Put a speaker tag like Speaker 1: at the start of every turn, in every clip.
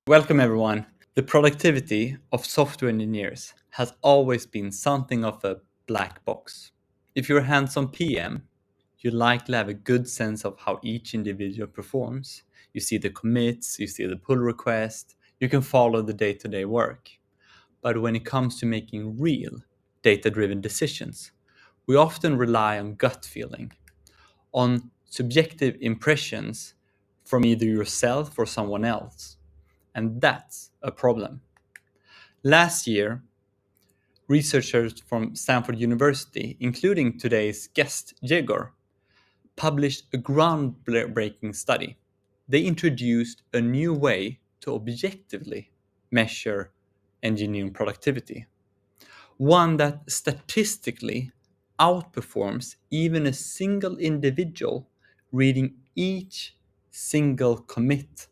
Speaker 1: Welcome, everyone. The productivity of software engineers has always been something of a black box. If you're a hands-on PM, you likely have a good sense of how each individual performs. You see the commits, you see the pull request, you can follow the day-to-day work. But when it comes to making real data-driven decisions, we often rely on gut feeling, on subjective impressions from either yourself or someone else. And that's a problem. Last year, researchers from Stanford University, including today's guest, Yegor, published a groundbreaking study. They introduced a new way to objectively measure engineering productivity, one that statistically outperforms even a single individual reading each single commit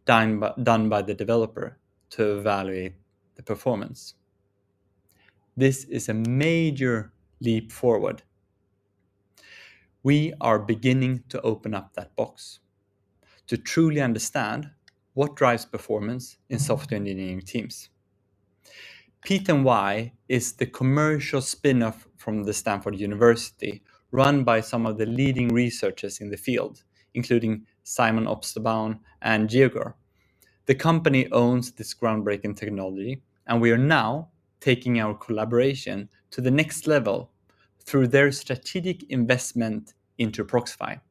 Speaker 1: done by the developer to evaluate the performance. This is a major leap forward. We are beginning to open up that box to truly understand what drives performance in software engineering teams. Pete and Y is the commercial spin-off from the Stanford University, run by some of the leading researchers in the field, including Simon Obstbaum and Yegor. The company owns this groundbreaking technology, and we are now taking our collaboration to the next level through their strategic investment into Proxify.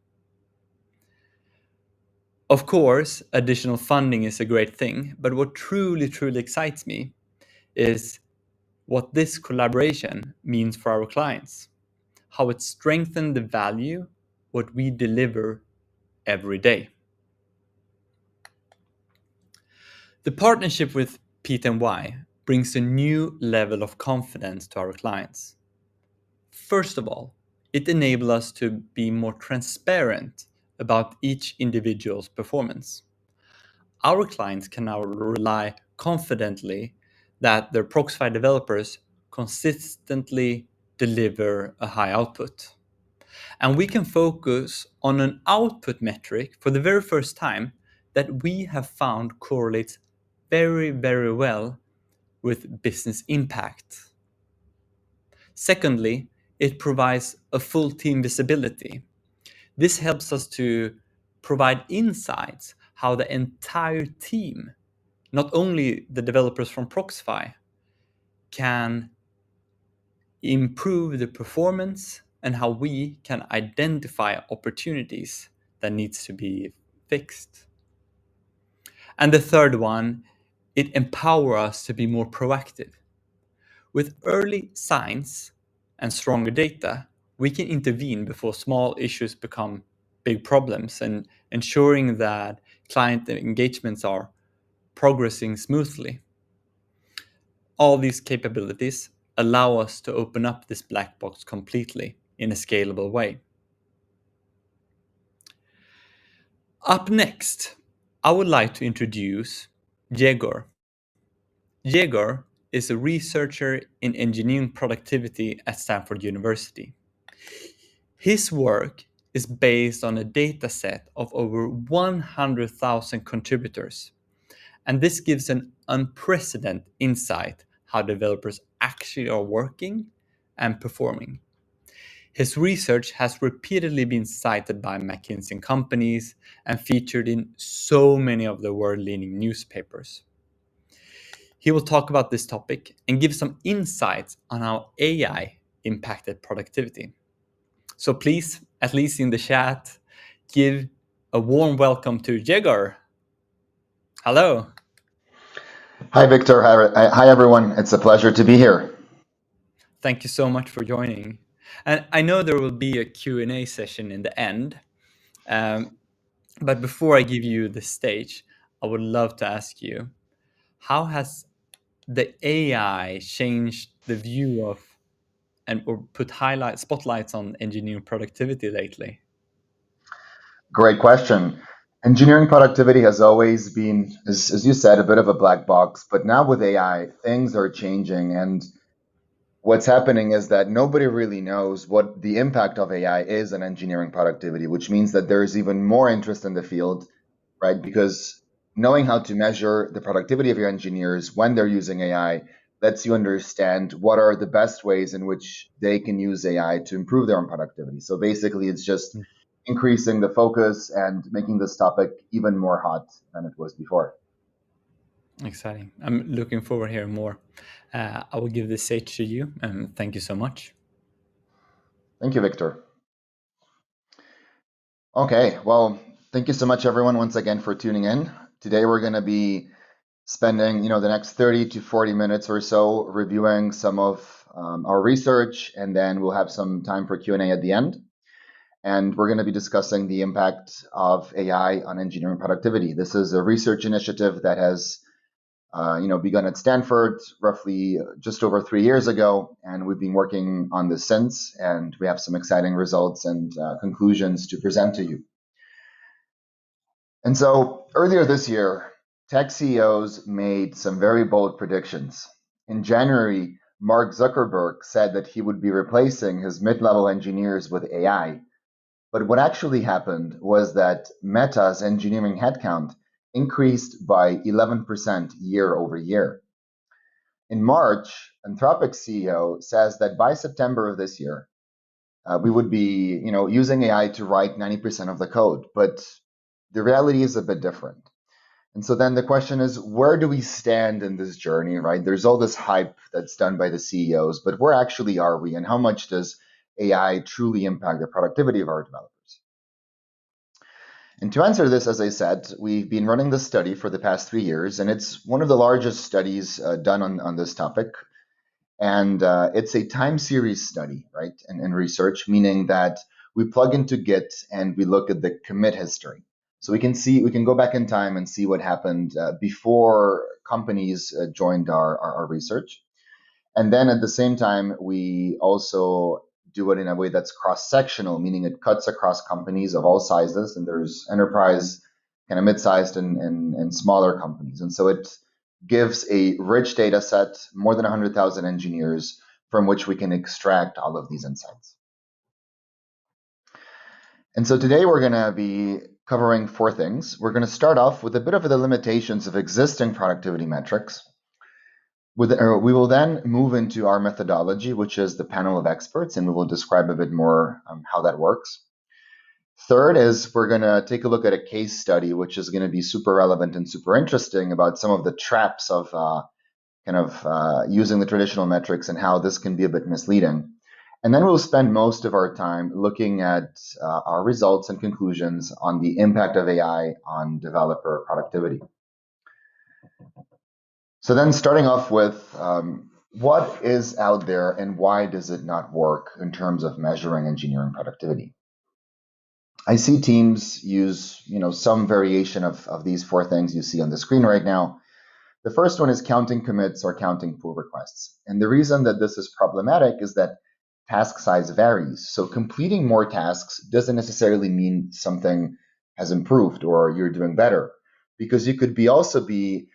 Speaker 1: Of course, additional funding is a great thing, but what truly excites me is what this collaboration means for our clients, how it strengthens the value what we deliver every day. The partnership with Pete and Y brings a new level of confidence to our clients. First of all, it enables us to be more transparent about each individual's performance. Our clients can now rely confidently that their Proxify developers consistently deliver a high output. And we can focus on an output metric for the very first time that we have found correlates very well with business impact. Secondly, it provides a full team visibility. This helps us to provide insights how the entire team, not only the developers from Proxify, can improve the performance and how we can identify opportunities that needs to be fixed. And the third one, it empowers us to be more proactive. With early signs and stronger data, we can intervene before small issues become big problems and ensuring that client engagements are progressing smoothly. All these capabilities allow us to open up this black box completely in a scalable way. Up next, I would like to introduce Yegor. Yegor is a researcher in engineering productivity at Stanford University. His work is based on a data set of over 100,000 contributors, and this gives an unprecedented insight how developers actually are working and performing. His research has repeatedly been cited by McKinsey companies and featured in so many of the world-leading newspapers. He will talk about this topic and give some insights on how AI impacted productivity. So please, at least in the chat, give a warm welcome to Yegor. Hello.
Speaker 2: Hi, Victor. Hi, everyone. It's a pleasure to be here.
Speaker 1: Thank you so much for joining. And I know there will be a Q&A session in the end. But before I give you the stage, I would love to ask you, how has the AI changed the view of or put spotlights on engineering productivity lately?
Speaker 2: Great question. Engineering productivity has always been, as you said, a bit of a black box, but now with AI, things are changing. And what's happening is that nobody really knows what the impact of AI is on engineering productivity, which means that there's even more interest in the field, right? Because knowing how to measure the productivity of your engineers when they're using AI lets you understand what are the best ways in which they can use AI to improve their own productivity. So basically, it's just increasing the focus and making this topic even more hot than it was before.
Speaker 1: Exciting. I'm looking forward to hearing more. I will give this stage to you, and thank you so much.
Speaker 2: Thank you, Victor. Okay, well, thank you so much, everyone, once again for tuning in. Today, we're going to be spending, the next 30 to 40 minutes or so reviewing some of our research, and then we'll have some time for Q&A at the end. And we're going to be discussing the impact of AI on engineering productivity. This is a research initiative that has begun at Stanford roughly just over 3 years ago, and we've been working on this since, and we have some exciting results and conclusions to present to you. And so earlier this year, tech CEOs made some very bold predictions. In January, Mark Zuckerberg said that he would be replacing his mid-level engineers with AI. But what actually happened was that Meta's engineering headcount increased by 11% year over year. In March, Anthropic's CEO says that by September of this year, we would be, using AI to write 90% of the code. But the reality is a bit different. And so then the question is, where do we stand in this journey, right? There's all this hype that's done by the CEOs, but where actually are we, and how much does AI truly impact the productivity of our developers? And to answer this, as I said, we've been running this study for the past 3 years, and it's one of the largest studies done on this topic. And it's a time series study, right, and research, meaning that we plug into Git and we look at the commit history. So we can go back in time and see what happened before companies joined our research. And then at the same time, we also do it in a way that's cross-sectional, meaning it cuts across companies of all sizes, and there's enterprise, kind of mid-sized and smaller companies. And so it gives a rich data set, more than 100,000 engineers, from which we can extract all of these insights. And so today we're going to be covering 4 things. We're going to start off with a bit of the limitations of existing productivity metrics. We will then move into our methodology, which is the panel of experts, and we will describe a bit more how that works. Third is we're going to take a look at a case study, which is going to be super relevant and super interesting about some of the traps of using the traditional metrics and how this can be a bit misleading. And then we'll spend most of our time looking at our results and conclusions on the impact of AI on developer productivity. So then starting off with what is out there and why does it not work in terms of measuring engineering productivity? I see teams use some variation of these 4 things you see on the screen right now. The first one is counting commits or counting pull requests. And the reason that this is problematic is that task size varies. So completing more tasks doesn't necessarily mean something has improved or you're doing better, because you could also be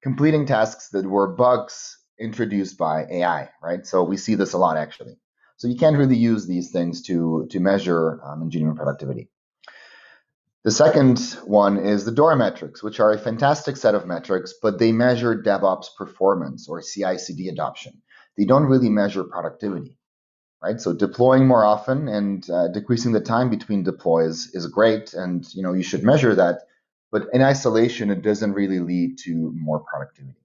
Speaker 2: completing tasks that were bugs introduced by AI, right? So we see this a lot, actually. So you can't really use these things to measure engineering productivity. The second one is the DORA metrics, which are a fantastic set of metrics, but they measure DevOps performance or CI/CD adoption. They don't really measure productivity, right? So deploying more often and decreasing the time between deploys is great, and you should measure that. But in isolation, it doesn't really lead to more productivity.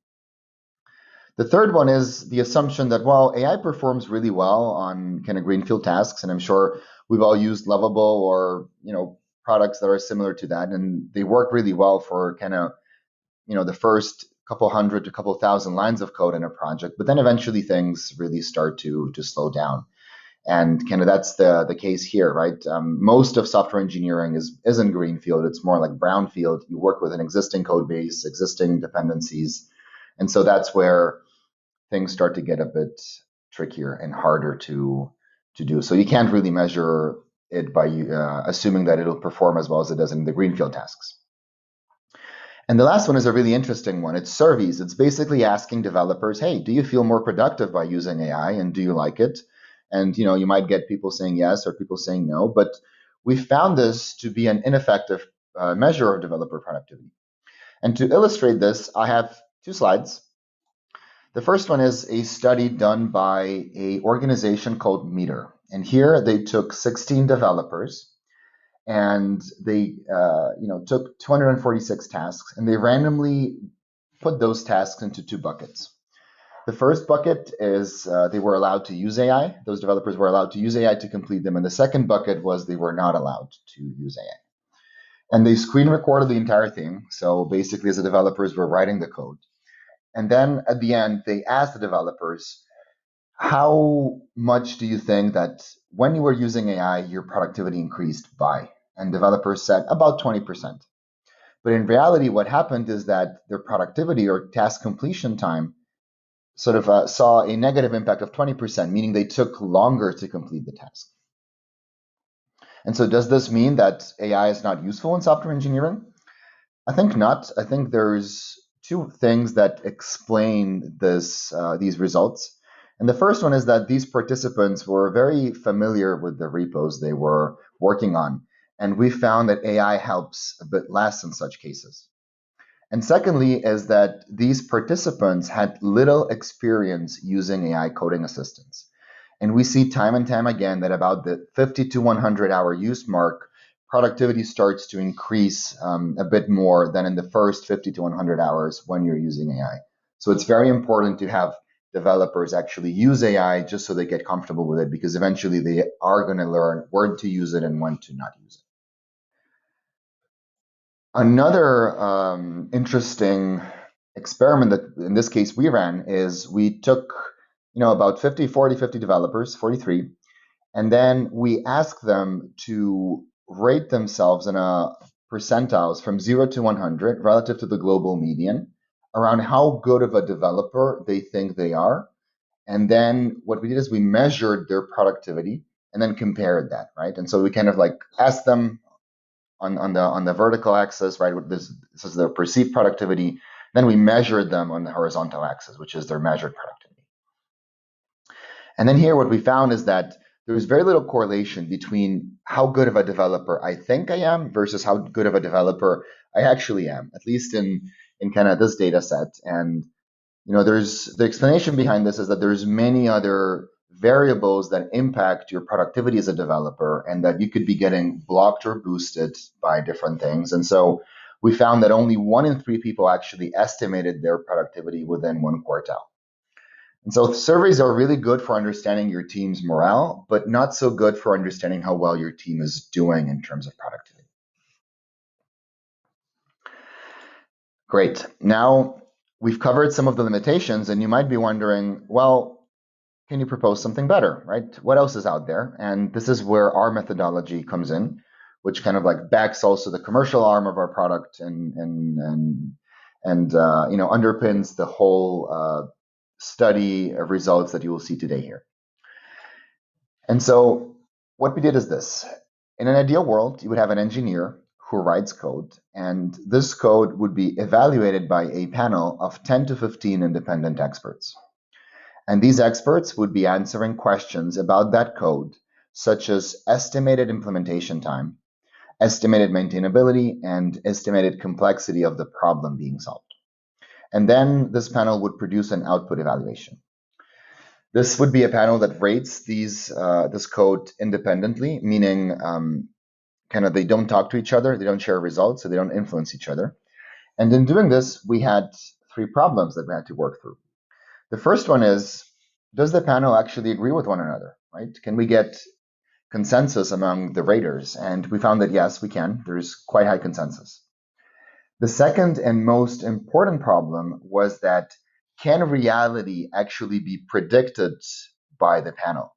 Speaker 2: The third one is the assumption that, well, AI performs really well on kind of greenfield tasks, and I'm sure we've all used Lovable or products that are similar to that, and they work really well for kind of the first couple hundred to couple thousand lines of code in a project, but then eventually things really start to slow down. And kind of that's the case here, right? Most of software engineering isn't greenfield. It's more like brownfield. You work with an existing code base, existing dependencies. And so that's where things start to get a bit trickier and harder to do. So you can't really measure it by assuming that it'll perform as well as it does in the greenfield tasks. And the last one is a really interesting one. It's surveys. It's basically asking developers, hey, do you feel more productive by using AI, and do you like it? And you might get people saying yes or people saying no, but we found this to be an ineffective measure of developer productivity. And to illustrate this, I have two slides. The first one is a study done by an organization called Meter. And here they took 16 developers and they took 246 tasks and they randomly put those tasks into two buckets. The first bucket is they were allowed to use AI. Those developers were allowed to use AI to complete them. And the second bucket was they were not allowed to use AI. And they screen recorded the entire thing. So basically, as the developers were writing the code. And then at the end, they asked the developers, how much do you think that when you were using AI, your productivity increased by? And developers said about 20%. But in reality, what happened is that their productivity or task completion time sort of saw a negative impact of 20%, meaning they took longer to complete the task. And so does this mean that AI is not useful in software engineering? I think not. I think there's two things that explain these results. And the first one is that these participants were very familiar with the repos they were working on. And we found that AI helps a bit less in such cases. And secondly, is that these participants had little experience using AI coding assistants. And we see time and time again that about the 50 to 100 hour use mark, productivity starts to increase a bit more than in the first 50 to 100 hours when you're using AI. So it's very important to have developers actually use AI just so they get comfortable with it, because eventually they are going to learn when to use it and when to not use it. Another interesting experiment that in this case we ran is we took about 50 developers, 43, and then we asked them to rate themselves in a percentiles from 0 to 100 relative to the global median around how good of a developer they think they are. And then what we did is we measured their productivity and then compared that, right? And so we kind of like asked them on the vertical axis, right? This is their perceived productivity. Then we measured them on the horizontal axis, which is their measured productivity. And then here, what we found is that there's very little correlation between how good of a developer I think I am versus how good of a developer I actually am, at least in kind of this data set. And there's the explanation behind this is that there's many other variables that impact your productivity as a developer and that you could be getting blocked or boosted by different things. And so we found that only 1 in 3 people actually estimated their productivity within one quartile. And so surveys are really good for understanding your team's morale, but not so good for understanding how well your team is doing in terms of productivity. Great. Now we've covered some of the limitations, and you might be wondering, well, can you propose something better, right? What else is out there? And this is where our methodology comes in, which kind of like backs also the commercial arm of our product and underpins the whole study of results that you will see today here. And so what we did is this. In an ideal world, you would have an engineer who writes code, and this code would be evaluated by a panel of 10 to 15 independent experts. And these experts would be answering questions about that code, such as estimated implementation time, estimated maintainability, and estimated complexity of the problem being solved. And then this panel would produce an output evaluation. This would be a panel that rates this code independently, meaning kind of they don't talk to each other, they don't share results, so they don't influence each other. And in doing this, we had 3 problems that we had to work through. The first one is, does the panel actually agree with one another, right? Can we get consensus among the raters? And we found that yes, we can. There's quite high consensus. The second and most important problem was that can reality actually be predicted by the panel?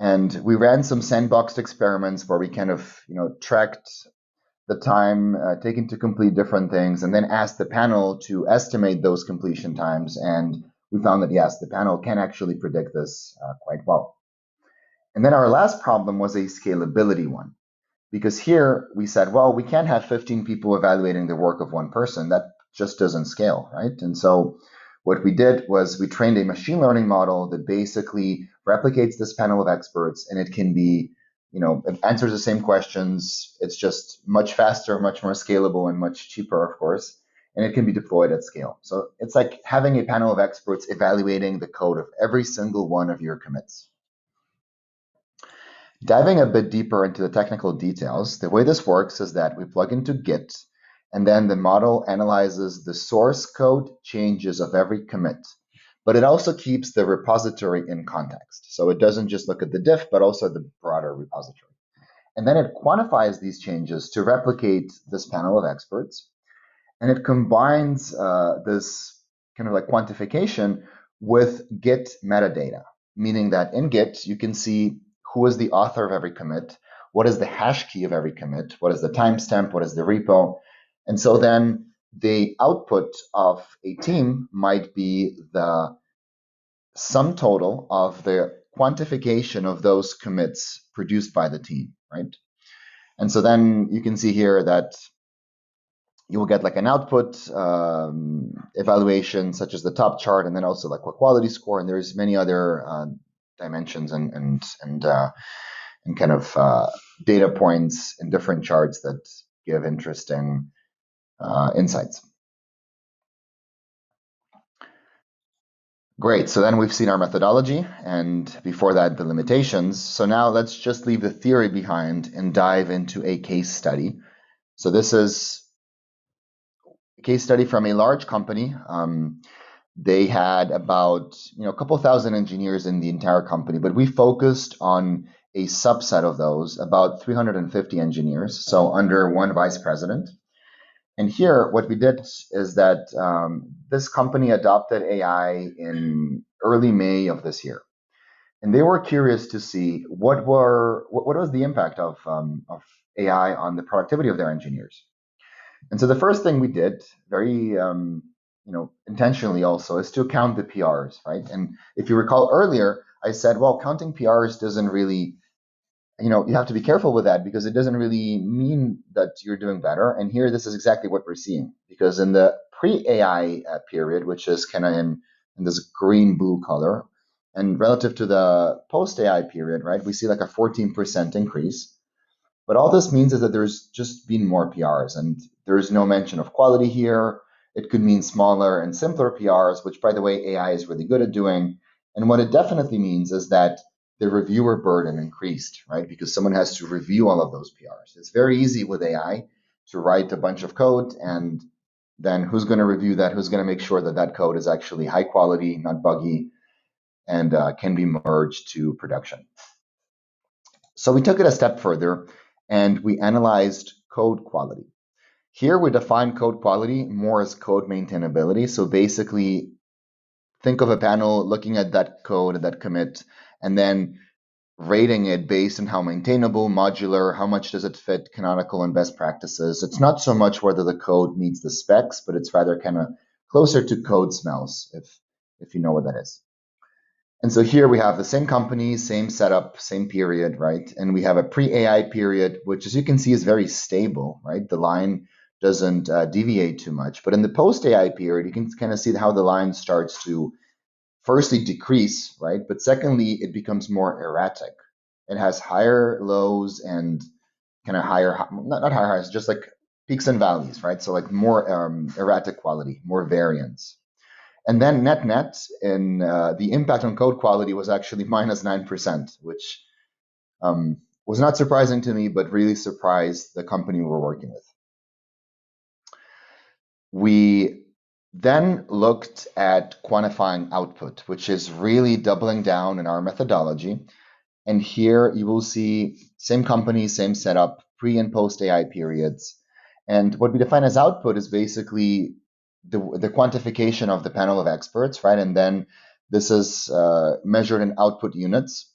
Speaker 2: And we ran some sandboxed experiments where we kind of tracked the time taken to complete different things and then asked the panel to estimate those completion times. And we found that, yes, the panel can actually predict this quite well. And then our last problem was a scalability one, because here we said, well, we can't have 15 people evaluating the work of one person. That just doesn't scale, right? And so what we did was we trained a machine learning model that basically replicates this panel of experts, and it can be, it answers the same questions. It's just much faster, much more scalable, and much cheaper, of course. and it can be deployed at scale. So it's like having a panel of experts evaluating the code of every single one of your commits. Diving a bit deeper into the technical details, the way this works is that we plug into Git, and then the model analyzes the source code changes of every commit. But it also keeps the repository in context. So it doesn't just look at the diff, but also the broader repository. And then it quantifies these changes to replicate this panel of experts. And it combines this kind of like quantification with Git metadata, meaning that in Git, you can see who is the author of every commit, what is the hash key of every commit, what is the timestamp, what is the repo. And so then the output of a team might be the sum total of the quantification of those commits produced by the team, right? And so then you can see here that you will get like an output evaluation, such as the top chart, and then also like a quality score. And there's many other dimensions and kind of data points in different charts that give interesting insights. Great, so then we've seen our methodology, and before that, the limitations. So now let's just leave the theory behind and dive into a case study. So this is a case study from a large company. They had about a couple thousand engineers in the entire company, but we focused on a subset of those, about 350 engineers, so under one vice president. And here, what we did is that this company adopted AI in early May of this year, and they were curious to see what was the impact of AI on the productivity of their engineers. And so the first thing we did, very intentionally also, is to count the PRs, right? And if you recall earlier, I said, well, counting PRs doesn't really you have to be careful with that because it doesn't really mean that you're doing better. And here, this is exactly what we're seeing, because in the pre-AI period, which is kind of in this green-blue color, and relative to the post-AI period, right, we see like a 14% increase. But all this means is that there's just been more PRs, and there is no mention of quality here. It could mean smaller and simpler PRs, which, by the way, AI is really good at doing. And what it definitely means is that the reviewer burden increased, right? Because someone has to review all of those PRs. It's very easy with AI to write a bunch of code, and then who's going to review that? Who's going to make sure that that code is actually high quality, not buggy, and can be merged to production? So we took it a step further, and we analyzed code quality. Here we define code quality more as code maintainability. So basically, think of a panel looking at that code, that commit, and then rating it based on how maintainable, modular, how much does it fit canonical and best practices. It's not so much whether the code meets the specs, but it's rather kind of closer to code smells, if you know what that is. And so here we have the same company, same setup, same period, right? And we have a pre-AI period, which, as you can see, is very stable, right? The line doesn't deviate too much. But in the post-AI period, you can kind of see how the line starts to firstly decrease, right? But secondly, it becomes more erratic. It has higher lows and kind of not higher highs, just like peaks and valleys, right? So like more erratic quality, more variance. And then net in the impact on code quality was actually minus 9%, which was not surprising to me, but really surprised the company we were working with. We then looked at quantifying output, which is really doubling down in our methodology. And here you will see same company, same setup, pre and post AI periods. And what we define as output is basically the quantification of the panel of experts, right? And then this is measured in output units.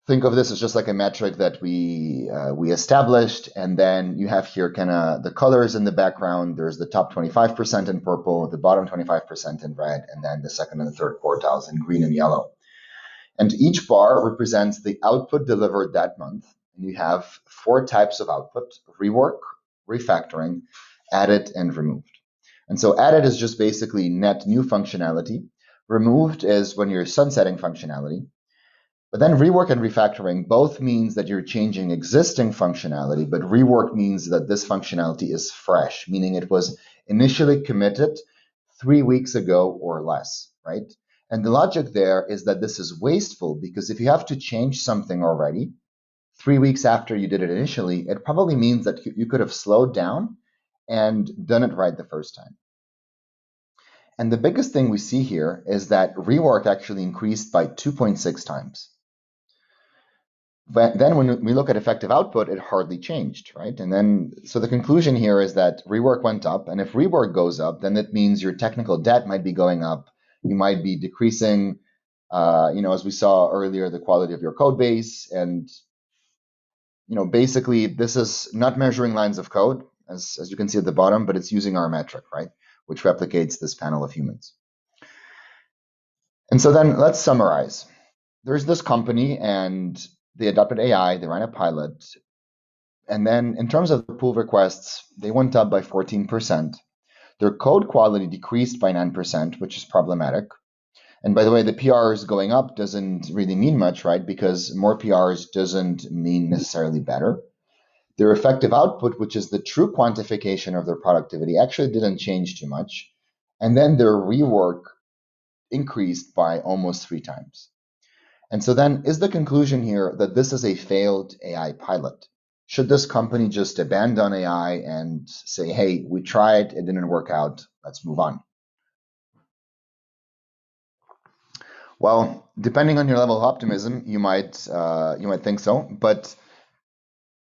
Speaker 2: Think of this as just like a metric that we established, and then you have here kind of the colors in the background. There's the top 25% in purple, the bottom 25% in red, and then the second and the third quartiles in green and yellow. And each bar represents the output delivered that month. And you have 4 types of output: rework, refactoring, added, and removed. And so added is just basically net new functionality. Removed is when you're sunsetting functionality. But then rework and refactoring both means that you're changing existing functionality, but rework means that this functionality is fresh, meaning it was initially committed 3 weeks ago or less, right? And the logic there is that this is wasteful because if you have to change something already 3 weeks after you did it initially, it probably means that you could have slowed down and done it right the first time. And the biggest thing we see here is that rework actually increased by 2.6 times. But then when we look at effective output, it hardly changed, right? And then, so the conclusion here is that rework went up. And if rework goes up, then that means your technical debt might be going up. You might be decreasing, as we saw earlier, the quality of your code base. And, basically, this is not measuring lines of code, as you can see at the bottom, but it's using our metric, right? Which replicates this panel of humans. And so then let's summarize. There's this company and they adopted AI, they ran a pilot. And then in terms of the pull requests, they went up by 14%. Their code quality decreased by 9%, which is problematic. And by the way, the PRs going up doesn't really mean much, right? Because more PRs doesn't mean necessarily better. Their effective output, which is the true quantification of their productivity, actually didn't change too much. And then their rework increased by almost 3 times. And so then is the conclusion here that this is a failed AI pilot? Should this company just abandon AI and say, hey, we tried, it didn't work out, let's move on? Well, depending on your level of optimism, you might think so, but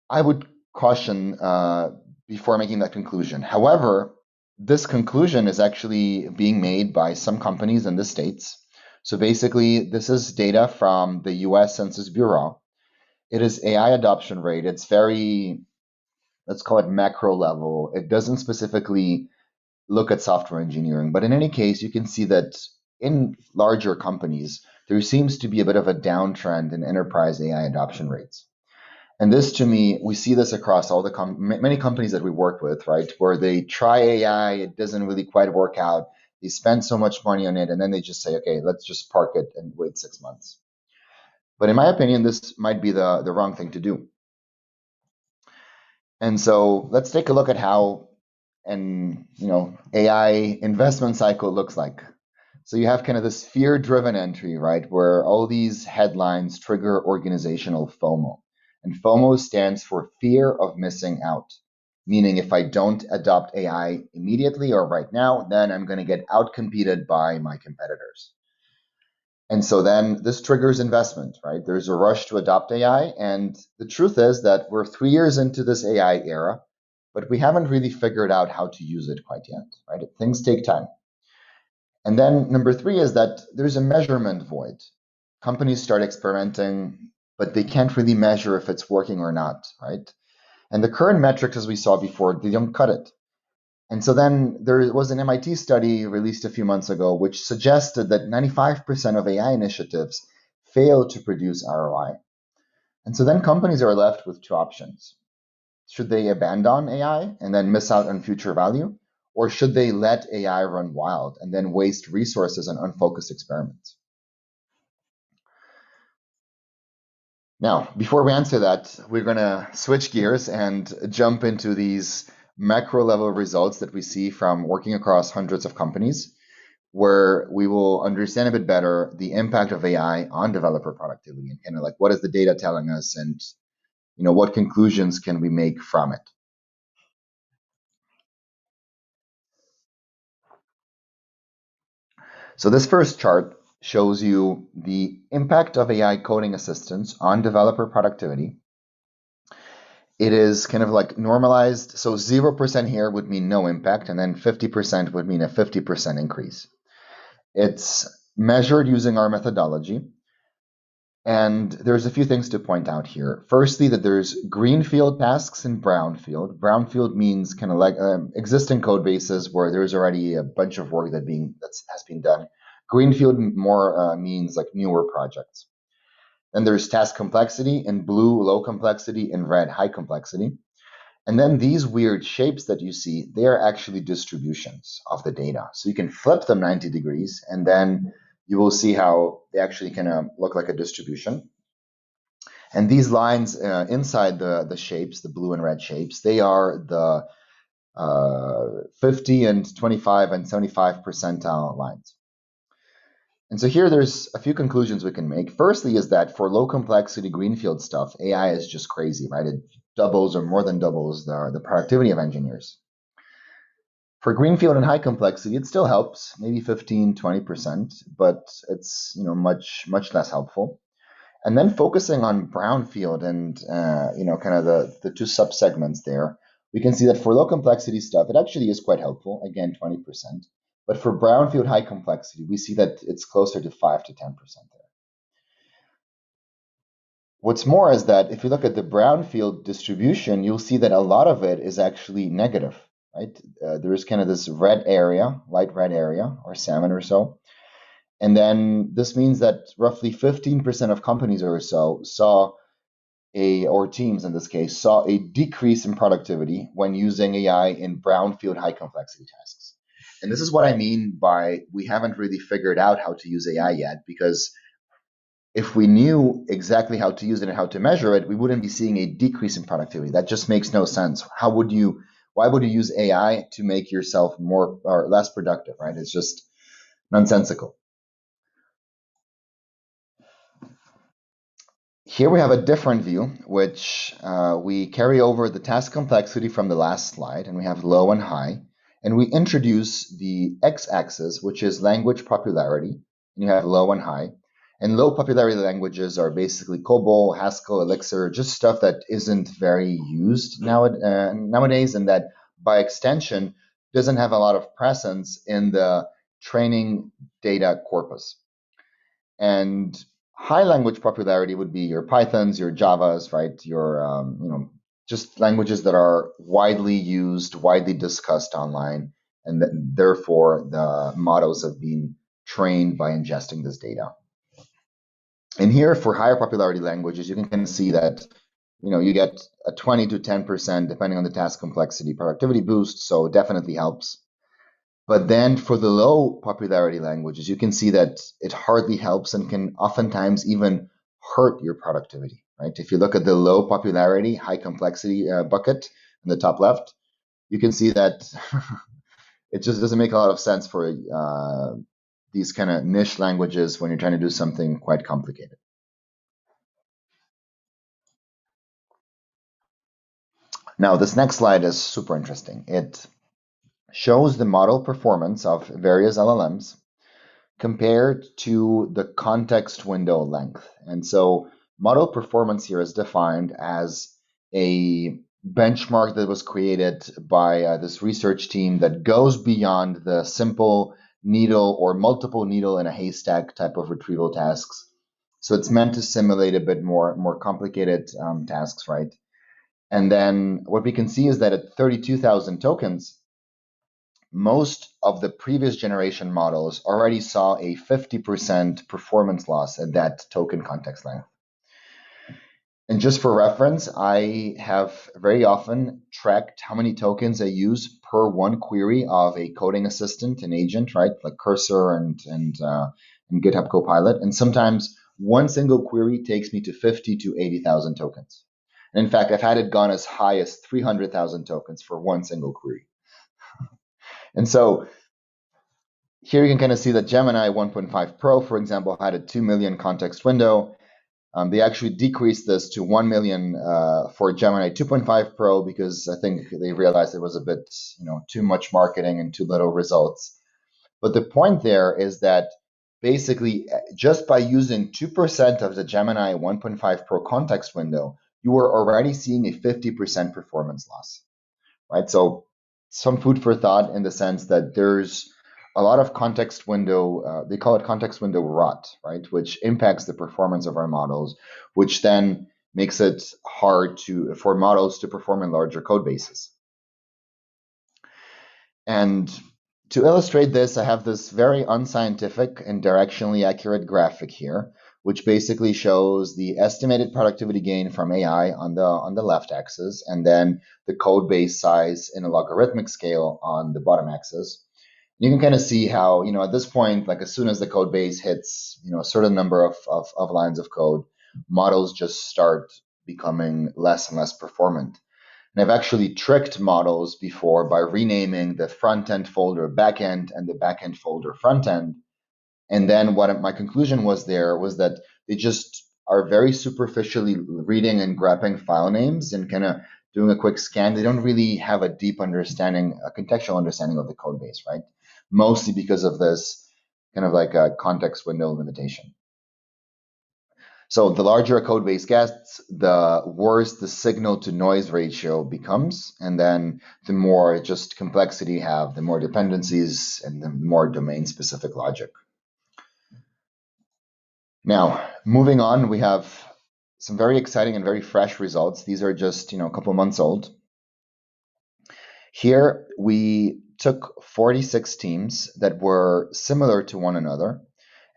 Speaker 2: I would caution before making that conclusion. However, this conclusion is actually being made by some companies in the States. So basically, this is data from the US Census Bureau. It is AI adoption rate. It's very, let's call it macro level. It doesn't specifically look at software engineering. But in any case, you can see that in larger companies, there seems to be a bit of a downtrend in enterprise AI adoption rates. And this, to me, we see this across all the many companies that we work with, right? Where they try AI, it doesn't really quite work out. They spend so much money on it, and then they just say, okay, let's just park it and wait 6 months. But in my opinion, this might be the wrong thing to do. And so let's take a look at how an AI investment cycle looks like. So you have kind of this fear-driven entry, right, where all these headlines trigger organizational FOMO. And FOMO stands for fear of missing out, meaning if I don't adopt AI immediately or right now, then I'm going to get outcompeted by my competitors. And so then this triggers investment, right? There's a rush to adopt AI. And the truth is that we're 3 years into this AI era, but we haven't really figured out how to use it quite yet, right? Things take time. And then number 3 is that there's a measurement void. Companies start experimenting, but they can't really measure if it's working or not, right? And the current metrics, as we saw before, they don't cut it. And so then there was an MIT study released a few months ago, which suggested that 95% of AI initiatives fail to produce ROI. And so then companies are left with 2 options. Should they abandon AI and then miss out on future value? Or should they let AI run wild and then waste resources on unfocused experiments? Now, before we answer that, we're going to switch gears and jump into these macro level results that we see from working across hundreds of companies, where we will understand a bit better the impact of AI on developer productivity and kind of like what is the data telling us and what conclusions can we make from it. So this first chart shows you the impact of AI coding assistants on developer productivity. It is kind of like normalized. So 0% here would mean no impact, and then 50% would mean a 50% increase. It's measured using our methodology. And there's a few things to point out here. Firstly, that there's greenfield tasks and brownfield. Brownfield means kind of like existing code bases where there's already a bunch of work that has been done. Greenfield more means like newer projects. Then there's task complexity, in blue, low complexity, in red, high complexity. And then these weird shapes that you see, they are actually distributions of the data. So you can flip them 90 degrees, and then you will see how they actually kind of look like a distribution. And these lines inside the shapes, the blue and red shapes, they are the 50 and 25 and 75 percentile lines. And so here there's a few conclusions we can make. Firstly is that for low complexity greenfield stuff, AI is just crazy, right? It doubles or more than doubles the productivity of engineers. For greenfield and high complexity, it still helps, maybe 15, 20%, but it's much less helpful. And then focusing on brownfield and kind of the two subsegments there, we can see that for low complexity stuff, it actually is quite helpful. Again, 20%. But for brownfield high complexity, we see that it's closer to 5 to 10% there. What's more is that if you look at the brownfield distribution, you'll see that a lot of it is actually negative, right? There is kind of this red area, light red area, or salmon or so. And then this means that roughly 15% of companies or so or teams in this case, saw a decrease in productivity when using AI in brownfield high complexity tasks. And this is what I mean by we haven't really figured out how to use AI yet, because if we knew exactly how to use it and how to measure it, we wouldn't be seeing a decrease in productivity. That just makes no sense. Why would you use AI to make yourself more or less productive, right? It's just nonsensical. Here we have a different view, which we carry over the task complexity from the last slide, and we have low and high. And we introduce the x-axis, which is language popularity, and you have low and high. And low popularity languages are basically COBOL, Haskell, Elixir, just stuff that isn't very used nowadays, and that by extension doesn't have a lot of presence in the training data corpus. And high language popularity would be your Pythons, your Javas, right? Your just languages that are widely used, widely discussed online, and therefore the models have been trained by ingesting this data. And here, for higher popularity languages, you can kind of see that you get a 20 to 10%, depending on the task complexity, productivity boost. So it definitely helps. But then for the low popularity languages, you can see that it hardly helps and can oftentimes even hurt your productivity, right? If you look at the low popularity, high complexity bucket in the top left, you can see that it just doesn't make a lot of sense for these kind of niche languages when you're trying to do something quite complicated. Now, this next slide is super interesting. It shows the model performance of various LLMs compared to the context window length. And so model performance here is defined as a benchmark that was created by this research team that goes beyond the simple needle or multiple needle in a haystack type of retrieval tasks. So it's meant to simulate a bit more complicated tasks, right? And then what we can see is that at 32,000 tokens, most of the previous generation models already saw a 50% performance loss at that token context length. And just for reference, I have very often tracked how many tokens I use per one query of a coding assistant, an agent, right? Like Cursor and GitHub Copilot. And sometimes one single query takes me to 50 to 80,000 tokens. And in fact, I've had it gone as high as 300,000 tokens for one single query. And so here you can kind of see that Gemini 1.5 Pro, for example, had a 2 million context window. They actually decreased this to 1 million for Gemini 2.5 Pro because I think they realized it was a bit, too much marketing and too little results. But the point there is that basically just by using 2% of the Gemini 1.5 Pro context window, you are already seeing a 50% performance loss, right? So some food for thought in the sense that there's a lot of context window, they call it context window rot, right? Which impacts the performance of our models, which then makes it hard for models to perform in larger code bases. And to illustrate this, I have this very unscientific and directionally accurate graphic here, which basically shows the estimated productivity gain from AI on the left axis, and then the code base size in a logarithmic scale on the bottom axis. You can kind of see how, at this point, like as soon as the code base hits, a certain number of lines of code, models just start becoming less and less performant. And I've actually tricked models before by renaming the front end folder backend and the backend folder front end. And then what my conclusion was there was that they just are very superficially reading and grabbing file names and kind of doing a quick scan. They don't really have a deep understanding, a contextual understanding of the code base, right? Mostly because of this kind of like a context window limitation. So the larger a code base gets, the worse the signal to noise ratio becomes. And then the more just complexity you have, the more dependencies and the more domain specific logic. Now, moving on, we have some very exciting and very fresh results. These are just, a couple months old. Here, we took 46 teams that were similar to one another,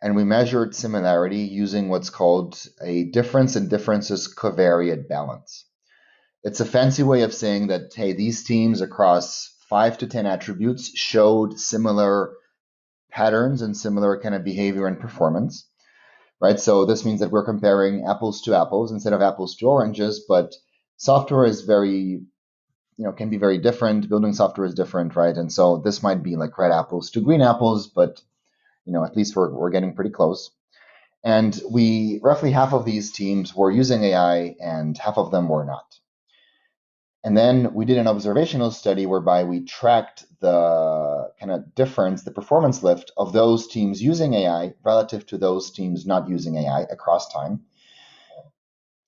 Speaker 2: and we measured similarity using what's called a difference in differences covariate balance. It's a fancy way of saying that, hey, these teams across 5 to 10 attributes showed similar patterns and similar kind of behavior and performance. Right? So this means that we're comparing apples to apples instead of apples to oranges, but software is very, can be very different. Building software is different, right? And so this might be like red apples to green apples, but, at least we're getting pretty close. And roughly half of these teams were using AI and half of them were not. And then we did an observational study whereby we tracked the kind of difference, the performance lift of those teams using AI relative to those teams not using AI across time.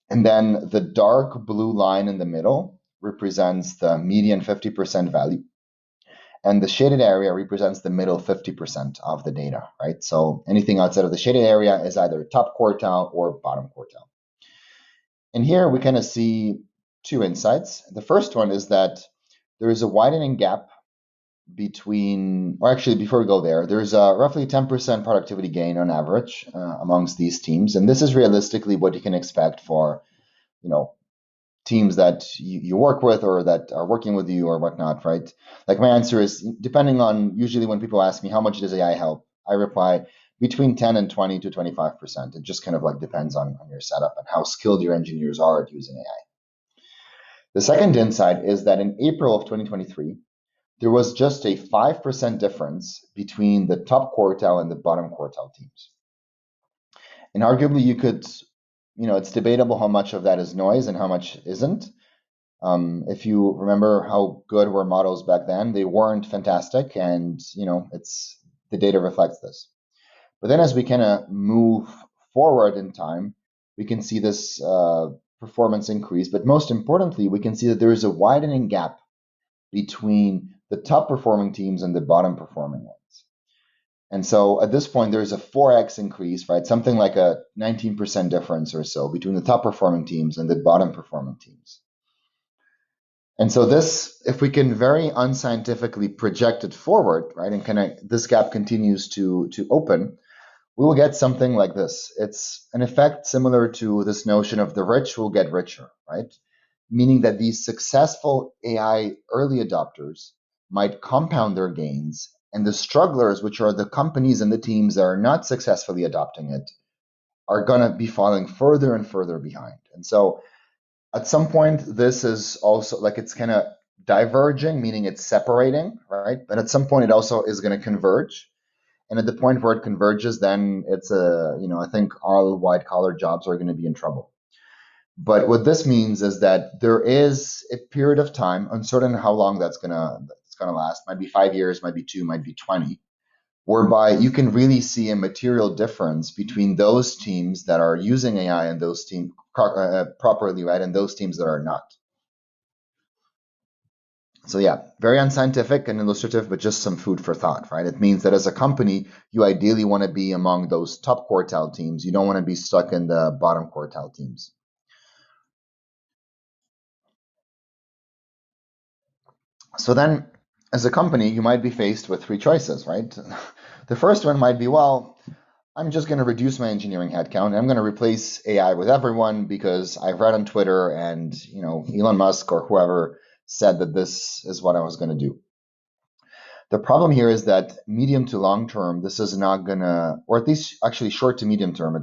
Speaker 2: And then the dark blue line in the middle represents the median 50% value. And the shaded area represents the middle 50% of the data, right? So anything outside of the shaded area is either top quartile or bottom quartile. And here we kind of see two insights. The first one is that there is a widening gap between, or actually before we go there's a roughly 10% productivity gain on average amongst these teams. And this is realistically what you can expect for, teams that you work with or that are working with you or whatnot, right? Like my answer is, depending on, usually when people ask me how much does AI help, I reply between 10 and 20 to 25%. It just kind of like depends on your setup and how skilled your engineers are at using AI. The second insight is that in April of 2023, there was just a 5% difference between the top quartile and the bottom quartile teams. And arguably you could, it's debatable how much of that is noise and how much isn't. If you remember how good were models back then, they weren't fantastic, and the data reflects this. But then as we kind of move forward in time, we can see this performance increase. But most importantly, we can see that there is a widening gap between the top performing teams and the bottom performing ones. And so at this point, there's a 4x increase, right? Something like a 19% difference or so between the top performing teams and the bottom performing teams. And so this, if we can very unscientifically project it forward, right, and kind of this gap continues to open, we will get something like this. It's an effect similar to this notion of the rich will get richer, right? Meaning that these successful AI early adopters might compound their gains, and the strugglers, which are the companies and the teams that are not successfully adopting it, are going to be falling further and further behind. And so at some point, this is also like it's kind of diverging, meaning it's separating, right? But at some point, it also is going to converge. And at the point where it converges, then it's I think all white collar jobs are going to be in trouble. But what this means is that there is a period of time, uncertain how long that's gonna last, might be 5 years, might be 2, might be 20, whereby you can really see a material difference between those teams that are using AI and those teams properly, right, and those teams that are not. So yeah, very unscientific and illustrative, but just some food for thought, right? It means that as a company, you ideally want to be among those top quartile teams. You don't want to be stuck in the bottom quartile teams. So then, as a company, you might be faced with three choices, right? The first one might be, well, I'm just going to reduce my engineering headcount. I'm going to replace AI with everyone because I've read on Twitter and, Elon Musk or whoever said that this is what I was going to do. The problem here is that medium to long term, this is not going to, or at least actually short to medium term,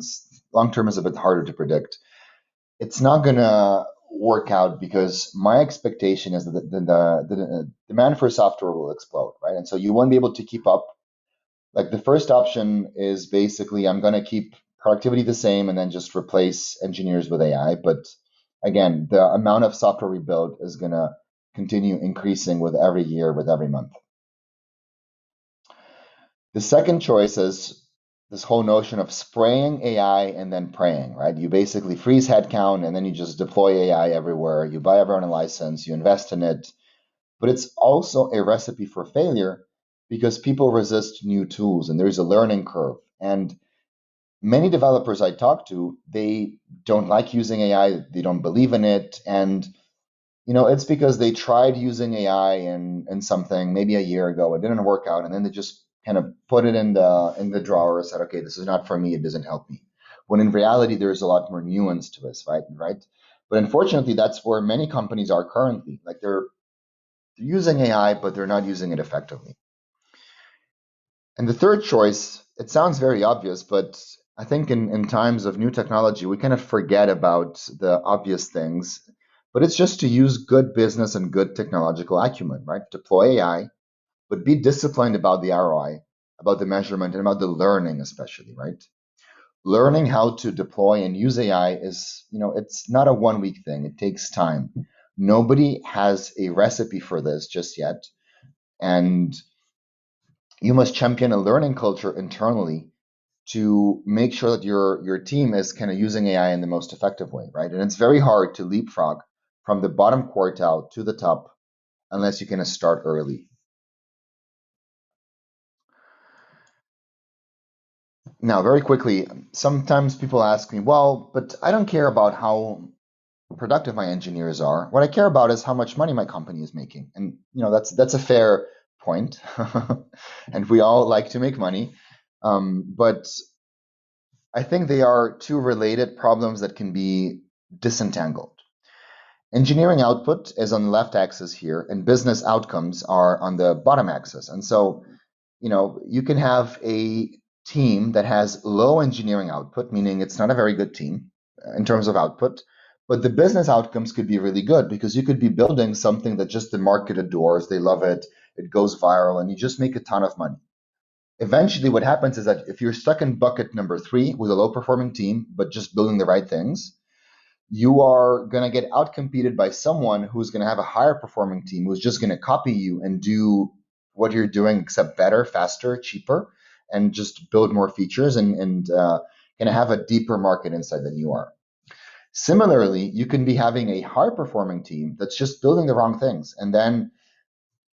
Speaker 2: long term is a bit harder to predict. It's not going to work out because my expectation is that the demand for software will explode, right? And so you won't be able to keep up. Like the first option is basically I'm going to keep productivity the same and then just replace engineers with AI. But again, the amount of software we build is going to continue increasing with every year, with every month. The second choice is this whole notion of spraying AI and then praying, right? You basically freeze headcount and then you just deploy AI everywhere. You buy everyone a license, you invest in it. But it's also a recipe for failure because people resist new tools and there's a learning curve. And many developers I talk to, they don't like using AI, they don't believe in it. And it's because they tried using AI in something maybe a year ago. It didn't work out, and then they just kind of put it in the drawer and said, "Okay, this is not for me. It doesn't help me." When in reality, there's a lot more nuance to this, right? Right. But unfortunately, that's where many companies are currently. Like they're using AI, but they're not using it effectively. And the third choice, it sounds very obvious, but I think in times of new technology, we kind of forget about the obvious things. But it's just to use good business and good technological acumen, right? Deploy AI, but be disciplined about the ROI, about the measurement, and about the learning, especially, right? Learning how to deploy and use AI is, it's not a 1 week thing. It takes time. Nobody has a recipe for this just yet. And you must champion a learning culture internally to make sure that your team is kind of using AI in the most effective way, right? And it's very hard to leapfrog from the bottom quartile to the top unless you can start early. Now, very quickly, sometimes people ask me, well, but I don't care about how productive my engineers are. What I care about is how much money my company is making. And that's a fair point. And we all like to make money. But I think they are two related problems that can be disentangled. Engineering output is on the left axis here, and business outcomes are on the bottom axis. And so, you can have a team that has low engineering output, meaning it's not a very good team in terms of output, but the business outcomes could be really good because you could be building something that just the market adores, they love it, it goes viral, and you just make a ton of money. Eventually, what happens is that if you're stuck in bucket number 3 with a low performing team, but just building the right things, you are going to get outcompeted by someone who's going to have a higher performing team who's just going to copy you and do what you're doing except better, faster, cheaper, and just build more features and going to have a deeper market insight than you are. Similarly, you can be having a high performing team that's just building the wrong things, and then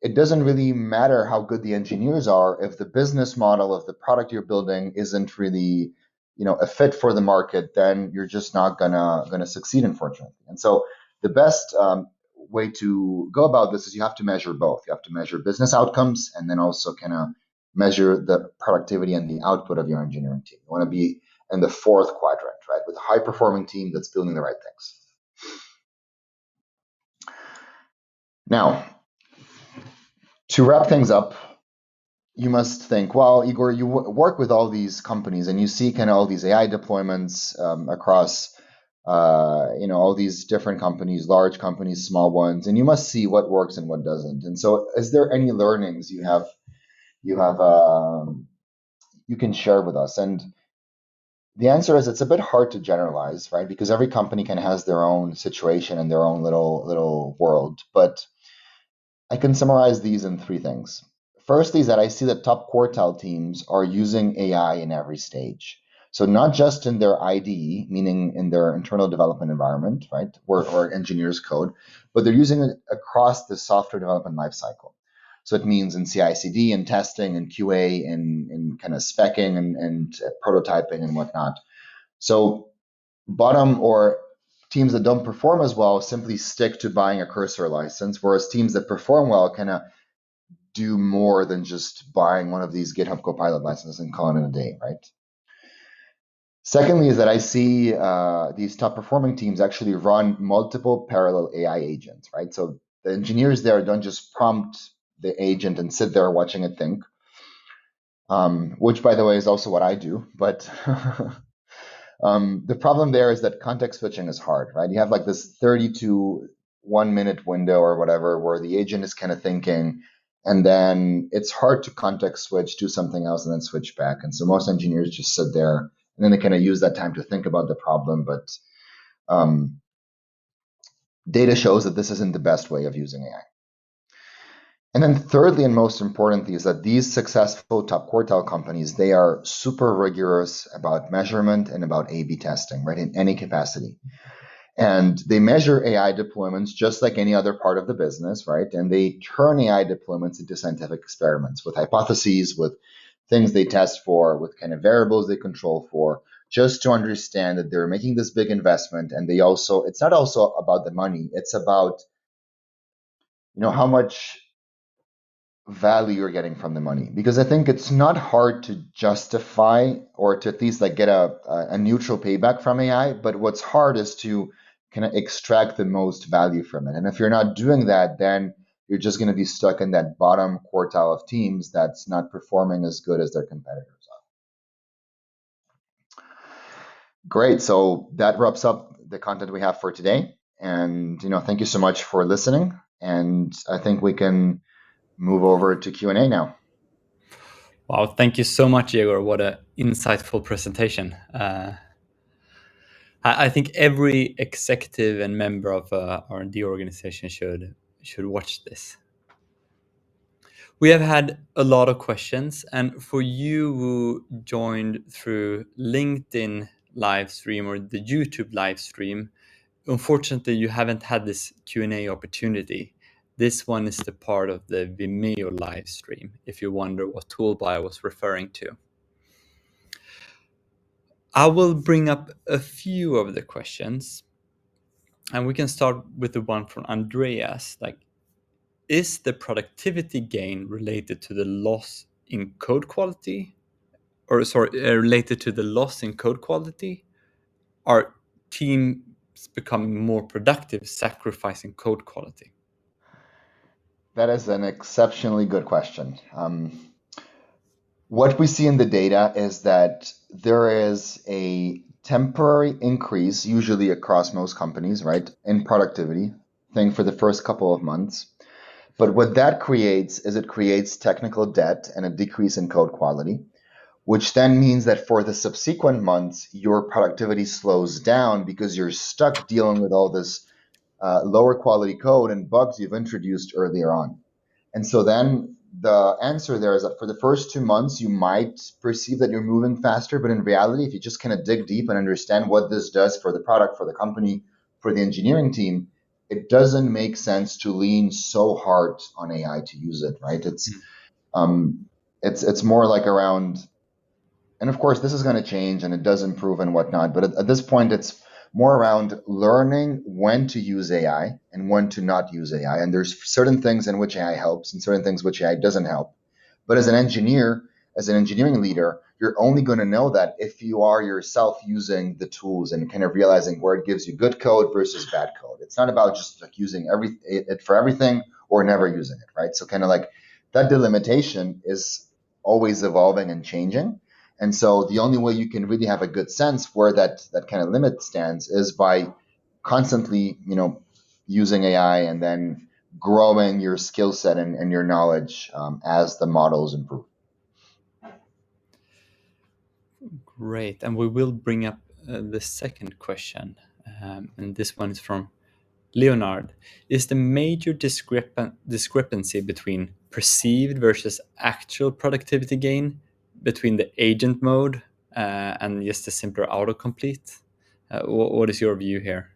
Speaker 2: it doesn't really matter how good the engineers are if the business model of the product you're building isn't really a fit for the market. Then you're just not gonna succeed, unfortunately. And so the best way to go about this is you have to measure both. You have to measure business outcomes and then also kind of measure the productivity and the output of your engineering team. You want to be in the fourth quadrant, right, with a high performing team that's building the right things. Now, to wrap things up, you must think, well, Igor, you work with all these companies and you see kind of all these AI deployments across, all these different companies, large companies, small ones, and you must see what works and what doesn't. And so, is there any learnings you can share with us? And the answer is it's a bit hard to generalize, right? Because every company kind of has their own situation and their own little world. But I can summarize these in 3 things. First is that I see that top quartile teams are using AI in every stage. So not just in their IDE, meaning in their internal development environment, right, where engineers code, but they're using it across the software development lifecycle. So it means in CI/CD and testing and QA and in kind of speccing and prototyping and whatnot. So bottom or teams that don't perform as well simply stick to buying a cursor license, whereas teams that perform well kind of do more than just buying one of these GitHub Copilot licenses and calling it a day, right? Secondly, is that I see these top performing teams actually run multiple parallel AI agents, right? So the engineers there don't just prompt the agent and sit there watching it think, which, by the way, is also what I do. But The problem there is that context switching is hard, right? You have like this 30 to 1 minute window or whatever where the agent is kind of thinking, and then it's hard to context switch, do something else, and then switch back. And so most engineers just sit there and then they kind of use that time to think about the problem. But um, data shows that this isn't the best way of using AI. And then thirdly, and most importantly, is that these successful top quartile companies, they are super rigorous about measurement and about A/B testing, right, in any capacity. And they measure AI deployments just like any other part of the business, right? And they turn AI deployments into scientific experiments with hypotheses, with things they test for, with kind of variables they control for, just to understand that they're making this big investment. And they also, it's not also about the money, it's about, how much value you're getting from the money, because I think it's not hard to justify or to at least like get a neutral payback from AI, but what's hard is to kind of extract the most value from it. And if you're not doing that, then you're just going to be stuck in that bottom quartile of teams that's not performing as good as their competitors are. Great. So that wraps up the content we have for today. And thank you so much for listening. And I think we can move over to Q&A now.
Speaker 1: Wow, thank you so much, Yegor. What an insightful presentation. I think every executive and member of R&D organization should watch this. We have had a lot of questions, and for you who joined through LinkedIn live stream or the YouTube live stream, unfortunately, you haven't had this Q&A opportunity. This one is the part of the Vimeo live stream, if you wonder what toolbar I was referring to. I will bring up a few of the questions, and we can start with the one from Andreas. Is the productivity gain related to the loss in code quality? Or sorry, related to the loss in code quality? Are teams becoming more productive, sacrificing code quality?
Speaker 2: That is an exceptionally good question. What we see in the data is that there is a temporary increase, usually across most companies, right, in productivity thing for the first couple of months. But what that creates is it creates technical debt and a decrease in code quality, which then means that for the subsequent months, your productivity slows down because you're stuck dealing with all this lower quality code and bugs you've introduced earlier on. And so then the answer there is that for the first 2 months, you might perceive that you're moving faster, but in reality, if you just kind of dig deep and understand what this does for the product, for the company, for the engineering team, it doesn't make sense to lean so hard on AI to use it, right? It's more like around, and of course, this is going to change and it does improve and whatnot. But at this point, it's more around learning when to use AI and when to not use AI. And there's certain things in which AI helps and certain things which AI doesn't help. But as an engineer, as an engineering leader, you're only going to know that if you are yourself using the tools and kind of realizing where it gives you good code versus bad code. It's not about just like using it for everything or never using it, right? So kind of like that delimitation is always evolving and changing. And so the only way you can really have a good sense where that kind of limit stands is by constantly, using AI and then growing your skill set and your knowledge as the models improve.
Speaker 1: Great. And we will bring up the second question. And this one is from Leonard. Is the major discrepancy between perceived versus actual productivity gain between the agent mode and just a simpler autocomplete? What is your view here?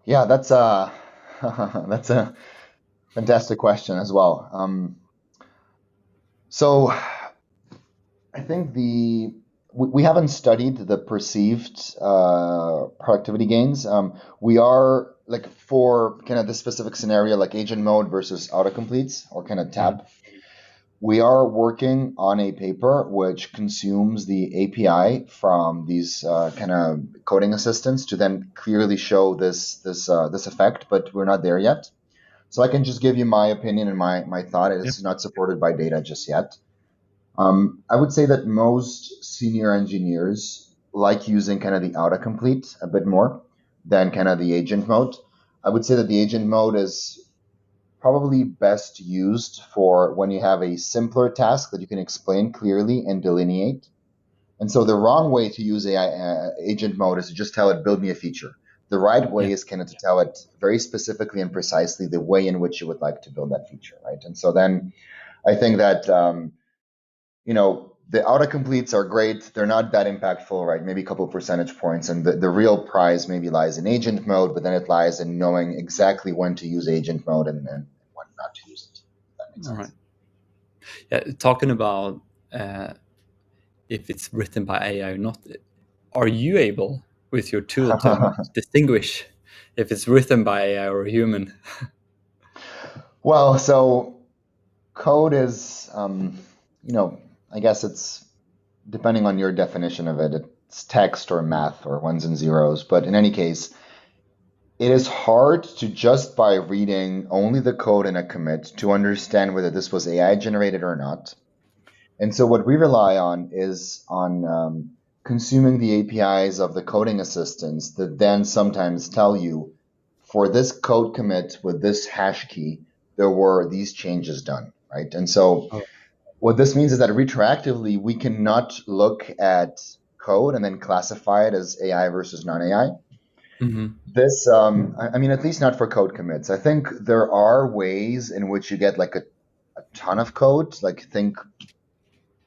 Speaker 2: Yeah, that's a that's a fantastic question as well. So I think we haven't studied the perceived productivity gains. We are like for kind of the specific scenario, like agent mode versus autocompletes or kind of tab. We are working on a paper which consumes the API from these kind of coding assistants to then clearly show this effect, but we're not there yet. So I can just give you my opinion and my thought. It's not supported by data just yet. I would say that most senior engineers like using kind of the autocomplete a bit more than kind of the agent mode. I would say that the agent mode is probably best used for when you have a simpler task that you can explain clearly and delineate. And so the wrong way to use AI agent mode is to just tell it, build me a feature. The right
Speaker 1: Yeah.
Speaker 2: way is kind of to tell it very specifically and precisely the way in which you would like to build that feature, right? And so then I think that the autocompletes are great. They're not that impactful, right? Maybe a couple of percentage points. And the real prize maybe lies in agent mode, but then it lies in knowing exactly when to use agent mode and when not to use it. If that makes
Speaker 1: All right.
Speaker 2: sense.
Speaker 1: Yeah, talking about if it's written by AI or not, are you able with your tool to distinguish if it's written by AI or a human?
Speaker 2: Well, so code is, I guess it's depending on your definition of it, it's text or math or ones and zeros. But in any case, it is hard to just by reading only the code in a commit to understand whether this was AI generated or not. And so what we rely on is on consuming the APIs of the coding assistants that then sometimes tell you for this code commit with this hash key, there were these changes done, right? And so
Speaker 1: Oh.
Speaker 2: what this means is that retroactively, we cannot look at code and then classify it as AI versus non-AI.
Speaker 1: Hmm.
Speaker 2: This, I mean, at least not for code commits. I think there are ways in which you get like a ton of code, like think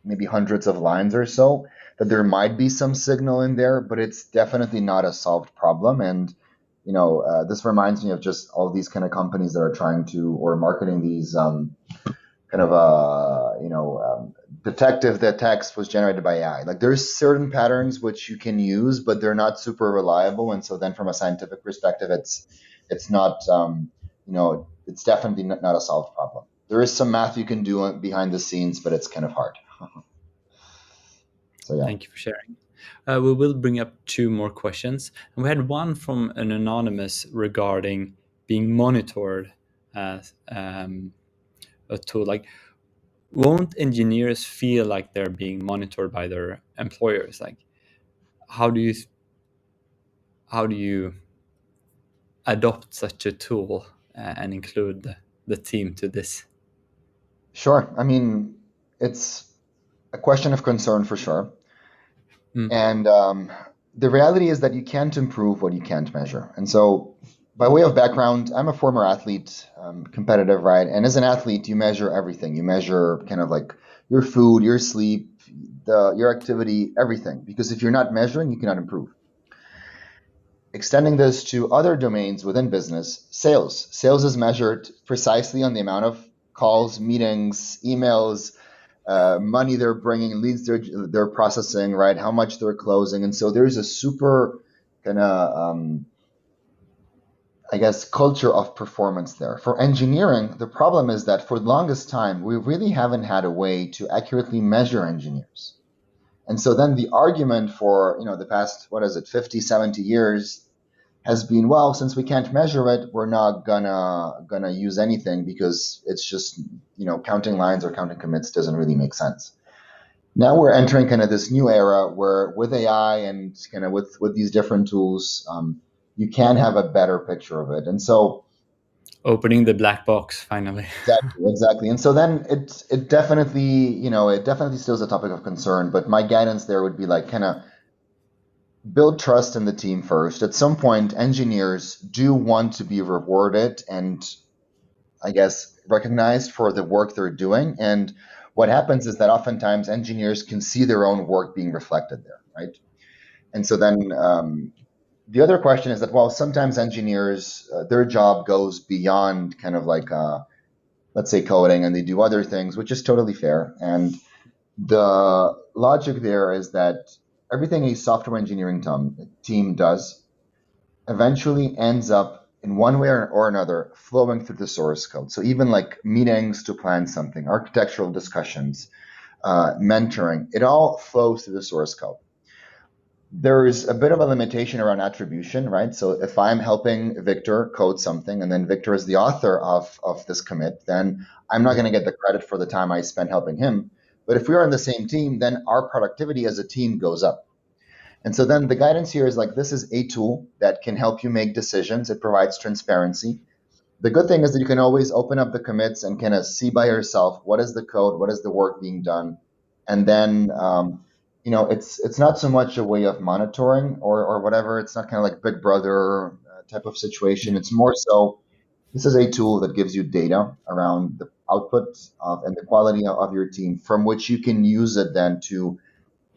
Speaker 2: maybe hundreds of lines or so, that there might be some signal in there, but it's definitely not a solved problem. And this reminds me of just all these kind of companies that are trying to or marketing these kind of detective that text was generated by AI. Like there's certain patterns which you can use, but they're not super reliable. And so then from a scientific perspective, it's not it's definitely not a solved problem. There is some math you can do behind the scenes, but it's kind of hard. So yeah.
Speaker 1: Thank you for sharing. We will bring up two more questions. And we had one from an anonymous regarding being monitored as a tool. Like, won't engineers feel like they're being monitored by their employers? Like, how do you how do you adopt such a tool and include the team to this?
Speaker 2: Sure. I mean, it's a question of concern for sure.
Speaker 1: Mm.
Speaker 2: And the reality is that you can't improve what you can't measure. And so, by way of background, I'm a former athlete, competitive, right? And as an athlete, you measure everything. You measure kind of like your food, your sleep, your activity, everything. Because if you're not measuring, you cannot improve. Extending this to other domains within business, sales. Sales is measured precisely on the amount of calls, meetings, emails, money they're bringing, leads they're processing, right? How much they're closing, and so there's a super kind of I guess culture of performance there. For engineering, the problem is that for the longest time we really haven't had a way to accurately measure engineers. And so then the argument for the past, what is it, 50, 70 years has been, well, since we can't measure it, we're not gonna use anything because it's just counting lines or counting commits doesn't really make sense. Now we're entering kind of this new era where with AI and kind of with these different tools, you can have a better picture of it. And so
Speaker 1: Opening the black box finally.
Speaker 2: exactly. And so then it definitely still is a topic of concern. But my guidance there would be like kind of build trust in the team first. At some point, engineers do want to be rewarded and I guess recognized for the work they're doing. And what happens is that oftentimes engineers can see their own work being reflected there, right? And so then the other question is that, well, sometimes engineers, their job goes beyond kind of like, let's say, coding, and they do other things, which is totally fair. And the logic there is that everything a software engineering team does eventually ends up in one way or another flowing through the source code. So even like meetings to plan something, architectural discussions, mentoring, it all flows through the source code. There's a bit of a limitation around attribution, right? So if I'm helping Victor code something and then Victor is the author of this commit, then I'm not going to get the credit for the time I spent helping him. But if we are on the same team, then our productivity as a team goes up. And so then the guidance here is like, this is a tool that can help you make decisions. It provides transparency. The good thing is that you can always open up the commits and kind of see by yourself what is the code, what is the work being done, and then it's not so much a way of monitoring or whatever. It's not kind of like Big Brother type of situation.
Speaker 1: Yeah.
Speaker 2: It's more so this is a tool that gives you data around the output of and the quality of your team, from which you can use it then to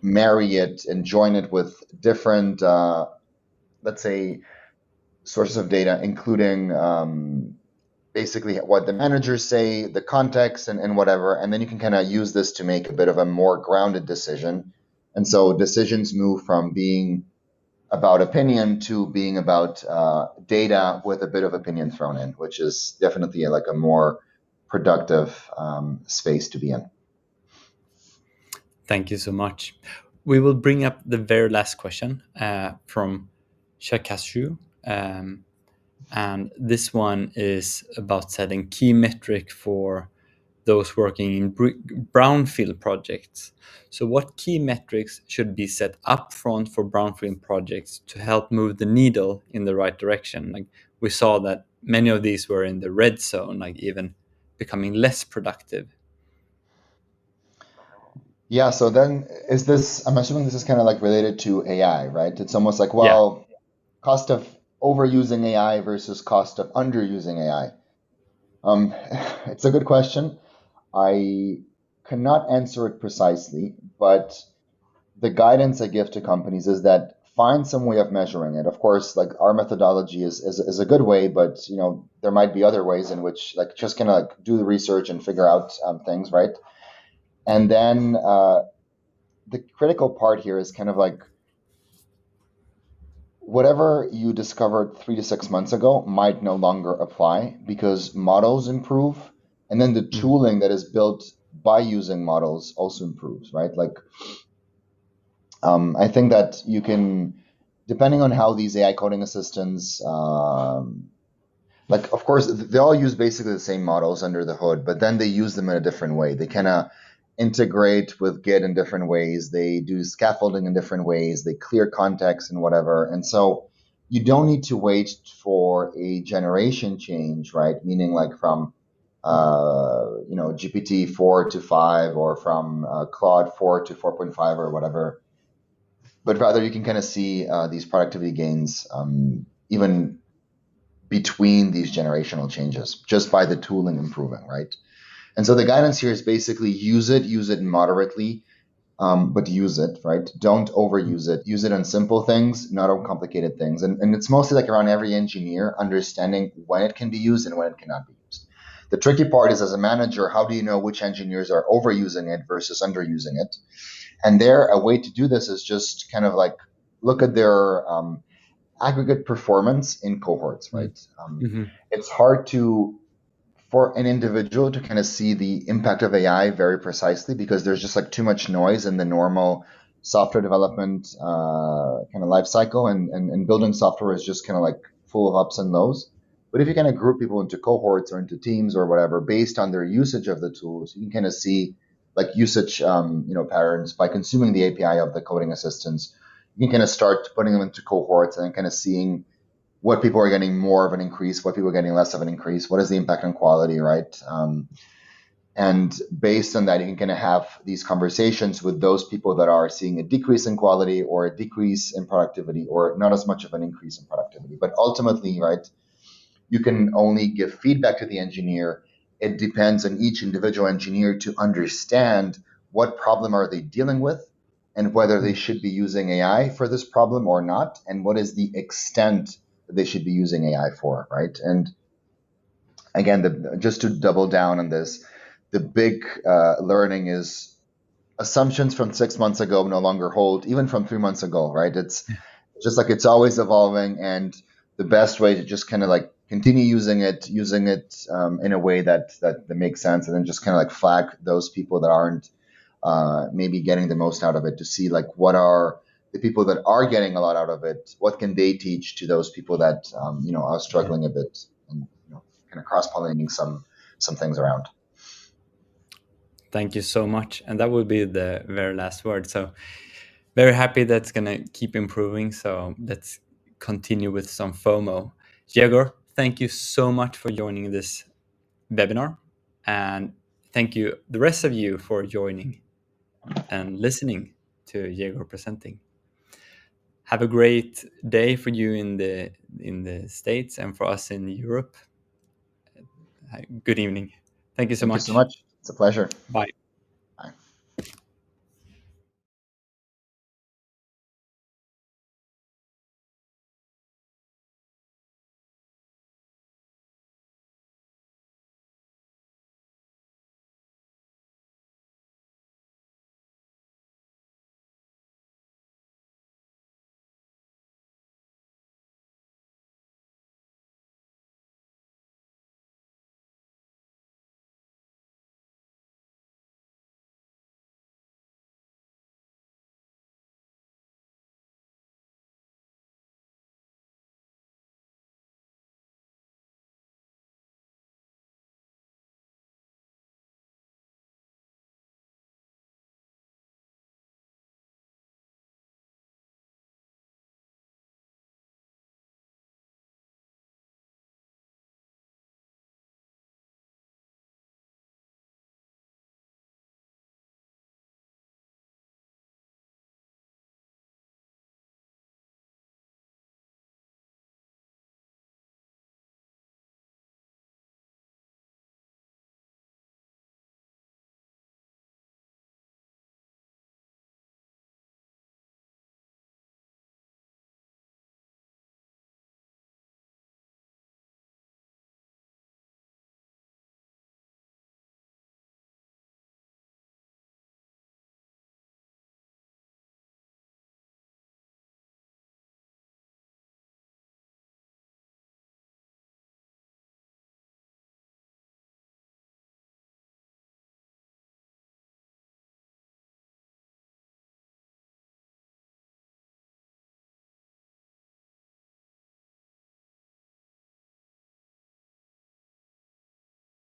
Speaker 2: marry it and join it with different, let's say, sources of data, including basically what the managers say, the context, and whatever. And then you can kind of use this to make a bit of a more grounded decision. And so decisions move from being about opinion to being about data with a bit of opinion thrown in, which is definitely like a more productive space to be in.
Speaker 1: Thank you so much. We will bring up the very last question from Shakashu. And this one is about setting key metric for those working in brownfield projects. So, what key metrics should be set upfront for brownfield projects to help move the needle in the right direction? Like we saw that many of these were in the red zone, like even becoming less productive.
Speaker 2: Yeah, so then is this, I'm assuming this is kind of like related to AI, right? It's almost like,
Speaker 1: Yeah.
Speaker 2: well, cost of overusing AI versus cost of underusing AI. Um, it's a good question. I cannot answer it precisely, but the guidance I give to companies is that find some way of measuring it. Of course, like our methodology is a good way, but there might be other ways in which like just kind of like do the research and figure out things, right? And then the critical part here is kind of like whatever you discovered 3 to 6 months ago might no longer apply because models improve, and then the
Speaker 1: Mm.
Speaker 2: tooling that is built by using models also improves, right? Like, I think that you can, depending on how these AI coding assistants, like, of course, they all use basically the same models under the hood, but then they use them in a different way. They kind of integrate with Git in different ways. They do scaffolding in different ways. They clear context and whatever. And so you don't need to wait for a generation change, right? Meaning like from GPT 4 to 5 or from Claude 4 to 4.5 or whatever, but rather you can kind of see these productivity gains even between these generational changes just by the tooling improving, right? And so the guidance here is basically use it moderately, but use it, right? Don't overuse it. Use it on simple things, not on complicated things. And it's mostly like around every engineer understanding when it can be used and when it cannot be used. The tricky part is as a manager, how do you know which engineers are overusing it versus underusing it? And there, a way to do this is just kind of like look at their aggregate performance in cohorts,
Speaker 1: Mm.
Speaker 2: right?
Speaker 1: Mhm.
Speaker 2: It's hard for an individual to kind of see the impact of AI very precisely because there's just like too much noise in the normal software development kind of life cycle, and building software is just kind of like full of ups and lows. But if you kind of group people into cohorts or into teams or whatever based on their usage of the tools, you can kind of see like usage patterns by consuming the API of the coding assistants. You can kind of start putting them into cohorts and kind of seeing what people are getting more of an increase, what people are getting less of an increase, what is the impact on quality, right? And based on that, you can kind of have these conversations with those people that are seeing a decrease in quality or a decrease in productivity or not as much of an increase in productivity. But ultimately, right, you can only give feedback to the engineer. It depends on each individual engineer to understand what problem are they dealing with and whether they
Speaker 1: Mm.
Speaker 2: should be using AI for this problem or not, and what is the extent that they should be using AI for, right? And again, just to double down on this, the big learning is assumptions from 6 months ago no longer hold, even from 3 months ago, right? It's just like it's always evolving, and the best way to just kind of like continue using it in a way that makes sense, and then just kind of like flag those people that aren't maybe getting the most out of it to see like what are the people that are getting a lot out of it, what can they teach to those people that are
Speaker 1: Yeah.
Speaker 2: struggling a bit, and kind of cross pollinating some things around.
Speaker 1: Thank you so much. And that will be the very last word. So Very happy that's gonna keep improving. So let's continue with some FOMO. Yegor, thank you so much for joining this webinar, and thank you the rest of you for joining and listening to Yegor presenting. Have a great day for you in the States, and for us in Europe. Good evening. Thank you so
Speaker 2: Thank you so
Speaker 1: much.
Speaker 2: much. It's a pleasure.
Speaker 1: Bye.